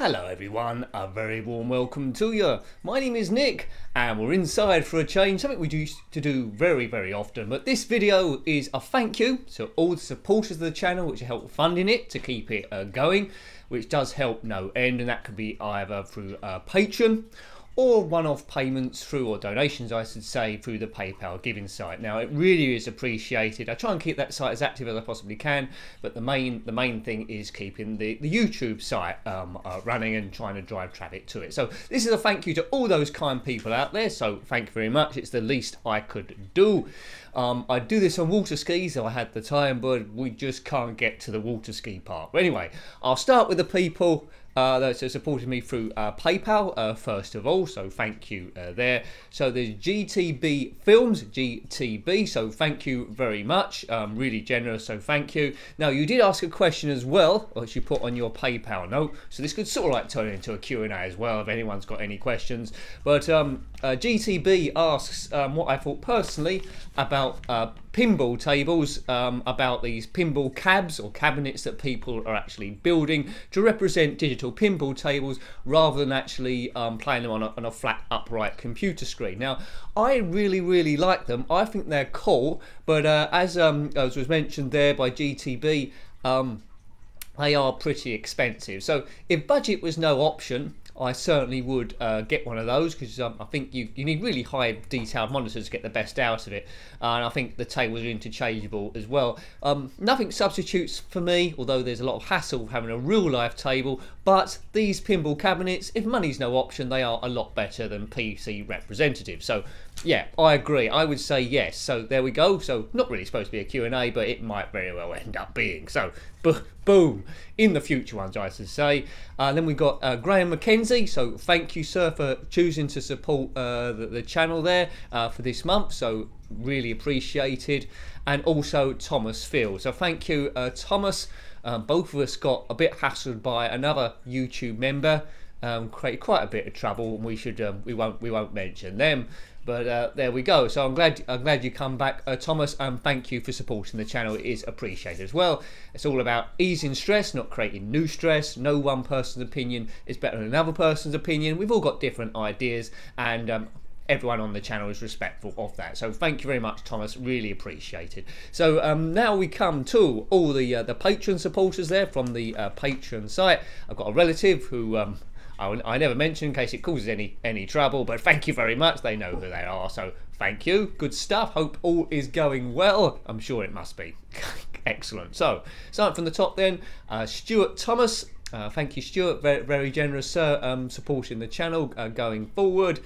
Hello everyone, a very warm welcome to you. My name is Nick and we're inside for a change, something we used to do very often, but this video is a thank you to all the supporters of the channel which help funding it to keep it going, which does help no end, and that could be either through Patreon or one-off payments through, or donations I should say, through the PayPal giving site. Now it really is appreciated. I try and keep that site as active as I possibly can, but the main thing is keeping the YouTube site running and trying to drive traffic to it. So this is a thank you to all those kind people out there, so thank you very much. It's the least I could do. I do this on water skis, so I had the time, but we just can't get to the water ski part. But anyway, I'll start with the people that supported me through PayPal first of all, so thank you there. So there's GTB Films, GTB, so thank you very much, really generous, so thank you. Now you did ask a question as well, which you put on your PayPal note, so this could sort of like turn into a Q&A as well if anyone's got any questions. But GTB asks what I thought personally about pinball tables, about these pinball cabs or cabinets that people are actually building to represent digital pinball tables rather than actually playing them on a flat upright computer screen. Now I really like them. I think they're cool, but as was mentioned there by GTB, they are pretty expensive. So if budget was no option, I certainly would get one of those, because I think you need really high detailed monitors to get the best out of it, and I think the tables are interchangeable as well. Nothing substitutes for me, although there's a lot of hassle having a real life table, but these pinball cabinets, if money's no option, they are a lot better than PC representatives. So yeah, I agree. I would say yes. So there we go. So not really supposed to be a Q&A, but it might very well end up being. So boom, in the future ones I should say. Then we got Graham McKenzie. So thank you sir for choosing to support the channel there for this month. So really appreciated. And also Thomas Field. So thank you Thomas. Both of us got a bit hassled by another YouTube member. Created quite a bit of trouble, and we should we won't mention them. But there we go. So I'm glad you come back, Thomas, and thank you for supporting the channel. It is appreciated as well. It's all about easing stress, not creating new stress. No one person's opinion is better than another person's opinion. We've all got different ideas, and everyone on the channel is respectful of that. So thank you very much, Thomas. Really appreciated. So now we come to all the Patreon supporters there from the Patreon site. I've got a relative who I never mention in case it causes any trouble, but thank you very much. They know who they are, so thank you. Good stuff. Hope all is going well. I'm sure it must be. Excellent. So starting from the top then, Stuart Thomas. Thank you, Stuart. Very generous, sir, supporting the channel going forward.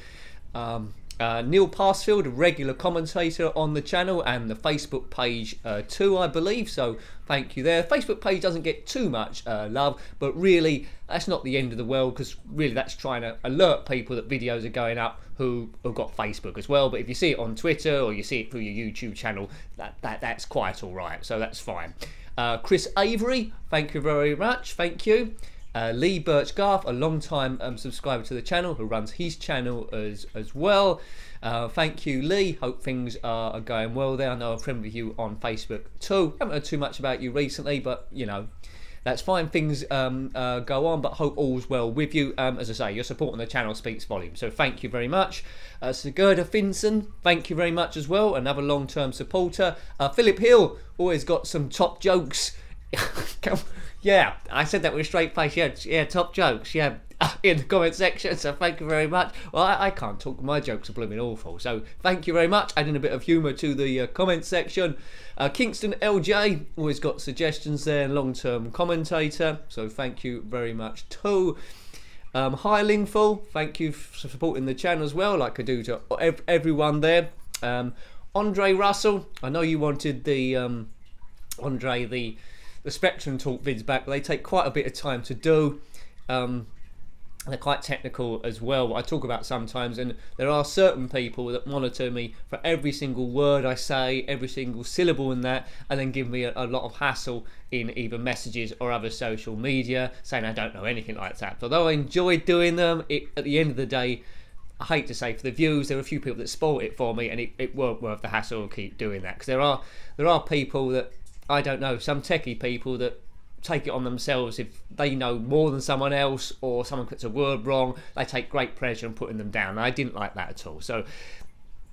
Neil Passfield, a regular commentator on the channel, and the Facebook page too, I believe, so thank you there. Facebook page doesn't get too much love, but really that's not the end of the world, because really that's trying to alert people that videos are going up who have got Facebook as well. But if you see it on Twitter or you see it through your YouTube channel, that's quite all right, so that's fine. Chris Avery, thank you very much. Thank you. Lee Birchgarth, a long-time subscriber to the channel, who runs his channel as well. Thank you, Lee. Hope things are going well there. I know I'm friendly with you on Facebook too. Haven't heard too much about you recently, but you know, that's fine. Things go on, but hope all's well with you. As I say, your support on the channel speaks volumes, so thank you very much. Sigurda Finson, thank you very much as well. Another long-term supporter. Philip Hill, always got some top jokes. Yeah, I said that with a straight face. Yeah, top jokes. Yeah, in the comment section. So thank you very much. Well, I can't talk. My jokes are blooming awful. So thank you very much. Adding a bit of humour to the comment section. Kingston LJ, always got suggestions there. Long-term commentator. So thank you very much too. Hi Lingful, thank you for supporting the channel as well, like I do to everyone there. Andre Russell, I know you wanted the Andre the Spectrum Talk vids back. They take quite a bit of time to do. They're quite technical as well, I talk about sometimes, and there are certain people that monitor me for every single word I say, every single syllable in that, and then give me a lot of hassle in either messages or other social media, saying I don't know anything like that. Although I enjoy doing them, at the end of the day, I hate to say, for the views, there are a few people that spoil it for me, and it weren't worth the hassle to keep doing that, because there are people that, I don't know, some techie people that take it on themselves if they know more than someone else, or someone gets a word wrong. They take great pleasure in putting them down. I didn't like that at all. So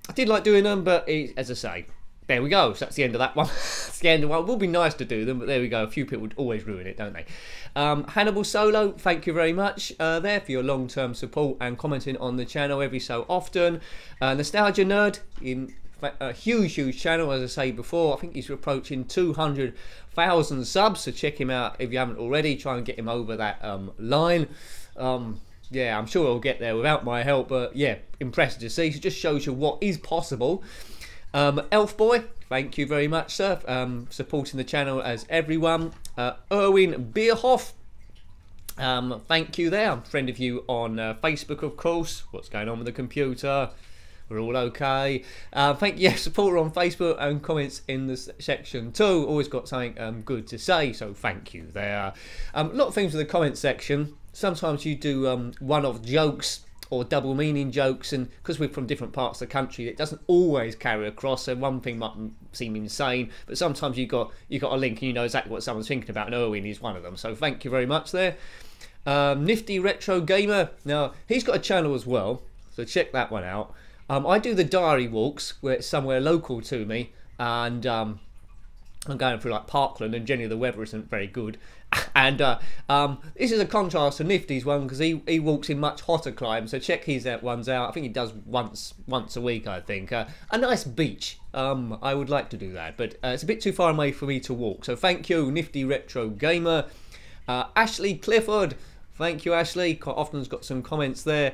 I did like doing them, but as I say, there we go. So that's the end of that one. That's the end of one. It would be nice to do them, but there we go. A few people would always ruin it, don't they? Hannibal Solo, thank you very much there for your long-term support and commenting on the channel every so often. Nostalgia Nerd, in a huge channel, as I say before. I think he's approaching 200,000 subs, so check him out if you haven't already. Try and get him over that line. Yeah, I'm sure he'll get there without my help, but yeah, impressive to see. So it just shows you what is possible. Elf Boy, thank you very much, sir, supporting the channel as everyone. Erwin Bierhoff, thank you there. I'm a friend of you on Facebook, of course. What's going on with the computer? We're all okay. Thank you, supporter on Facebook and comments in the section too. Always got something good to say, so thank you there. A lot of things in the comment section. Sometimes you do one-off jokes or double meaning jokes, and because we're from different parts of the country, it doesn't always carry across. So one thing might seem insane, but sometimes you got a link and you know exactly what someone's thinking about, and Erwin is one of them. So thank you very much there. Nifty Retro Gamer, now he's got a channel as well, so check that one out. I do the diary walks where it's somewhere local to me, and I'm going through like Parkland, and generally the weather isn't very good. And this is a contrast to Nifty's one, because he walks in much hotter climes, so check his ones out. I think he does once a week, I think. A nice beach. I would like to do that, but it's a bit too far away for me to walk. So thank you, Nifty Retro Gamer. Ashley Clifford, thank you, Ashley. Quite often has got some comments there.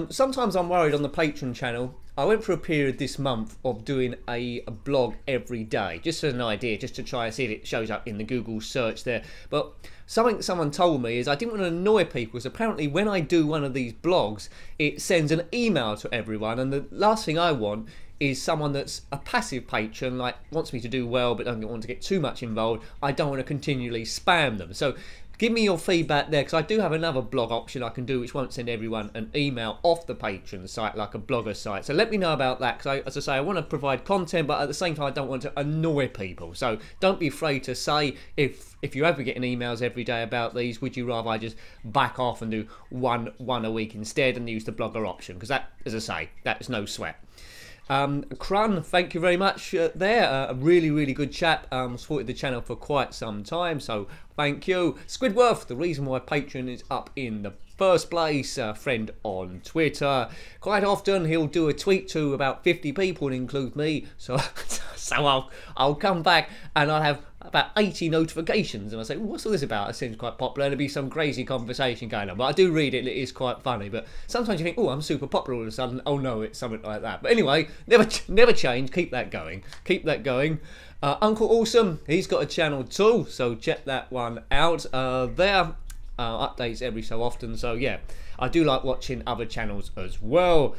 Sometimes I'm worried on the Patreon channel. I went for a period this month of doing a blog every day, just as an idea, just to try and see if it shows up in the Google search there. But something someone told me is I didn't want to annoy people, because apparently when I do one of these blogs, it sends an email to everyone, and the last thing I want is someone that's a passive patron, like wants me to do well but doesn't want to get too much involved. I don't want to continually spam them. So give me your feedback there, because I do have another blog option I can do which won't send everyone an email off the Patreon site like a blogger site. So let me know about that, because as I say, I want to provide content, but at the same time I don't want to annoy people. So don't be afraid to say if you're ever getting emails every day about these, would you rather I just back off and do one a week instead and use the blogger option, because that, as I say, that is no sweat. Crun, thank you very much there. A really good chap. Supported the channel for quite some time, so thank you. Squidworth, the reason why Patreon is up in the first place, a friend on Twitter. Quite often he'll do a tweet to about 50 people and include me, so I'll come back and I'll have about 80 notifications, and I say, what's all this about? It seems quite popular, and there'll be some crazy conversation going on. But I do read it, and it is quite funny. But sometimes you think, oh, I'm super popular all of a sudden. Oh no, it's something like that. But anyway, never change. Keep that going. Keep that going. Uncle Awesome, he's got a channel too, so check that one out. There updates every so often. So yeah, I do like watching other channels as well.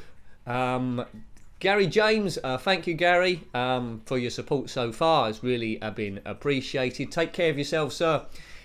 Gary James, thank you, Gary, for your support so far. It's really been appreciated. Take care of yourself, sir.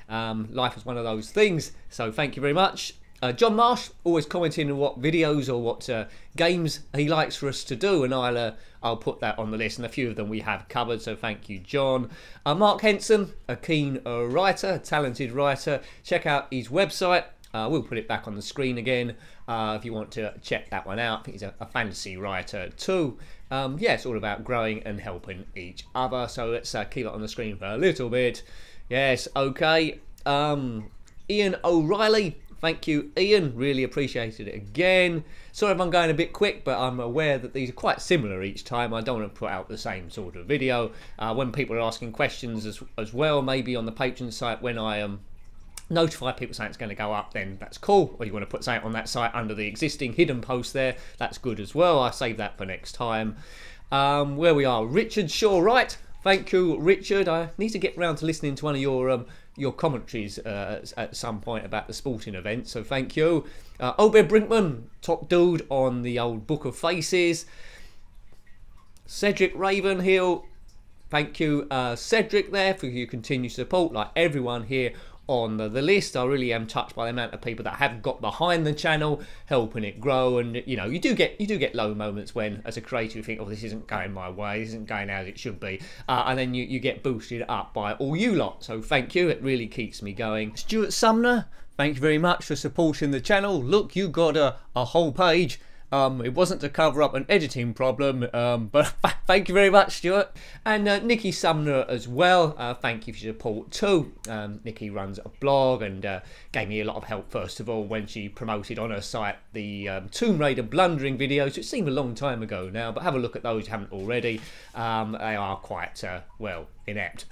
Life is one of those things, so thank you very much. John Marsh, always commenting on what videos or what games he likes for us to do, and I'll put that on the list, and a few of them we have covered, so thank you, John. Mark Henson, a keen writer, a talented writer. Check out his website. We'll put it back on the screen again if you want to check that one out. I think he's a fantasy writer too. Yeah, it's all about growing and helping each other. So let's keep it on the screen for a little bit. Yes, okay. Ian O'Reilly, thank you, Ian. Really appreciated it again. Sorry if I'm going a bit quick, but I'm aware that these are quite similar each time. I don't want to put out the same sort of video. When people are asking questions as well, maybe on the Patreon site, when I notify people saying it's going to go up, then that's cool. Or you want to put something on that site under the existing hidden post there, that's good as well. I'll save that for next time. Where we are, Richard Shaw, right? Thank you, Richard. I need to get around to listening to one of your commentaries at some point about the sporting event, so thank you. Obed Brinkman, top dude on the old Book of Faces. Cedric Ravenhill, thank you, Cedric, there for your continued support, like everyone here on the list. I really am touched by the amount of people that have got behind the channel, helping it grow. And you know, you do get low moments when, as a creator, you think, oh, this isn't going my way, this isn't going as it should be, and then you get boosted up by all you lot. So thank you, it really keeps me going. Stuart Sumner, thank you very much for supporting the channel. Look, you got a whole page. It wasn't to cover up an editing problem, but thank you very much, Stuart. And Nikki Sumner as well, thank you for your support too. Nikki runs a blog and gave me a lot of help, first of all, when she promoted on her site the Tomb Raider blundering videos, which seemed a long time ago now, but have a look at those if you haven't already. They are quite, well, inept.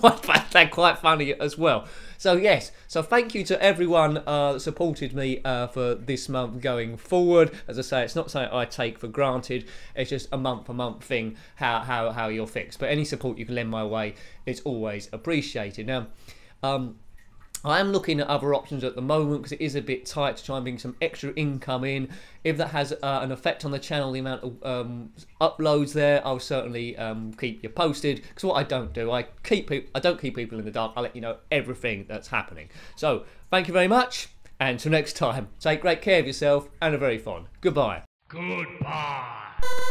But they're quite funny as well. So yes, so thank you to everyone that supported me for this month going forward. As I say, it's not something I take for granted. It's just a month thing, how you're fixed. But any support you can lend my way is always appreciated. Now, I am looking at other options at the moment because it is a bit tight to try and bring some extra income in. If that has an effect on the channel, the amount of uploads there, I'll certainly keep you posted. Because what I don't do, I don't keep people in the dark. I let you know everything that's happening. So thank you very much, and until next time, take great care of yourself and a very fond goodbye. Goodbye.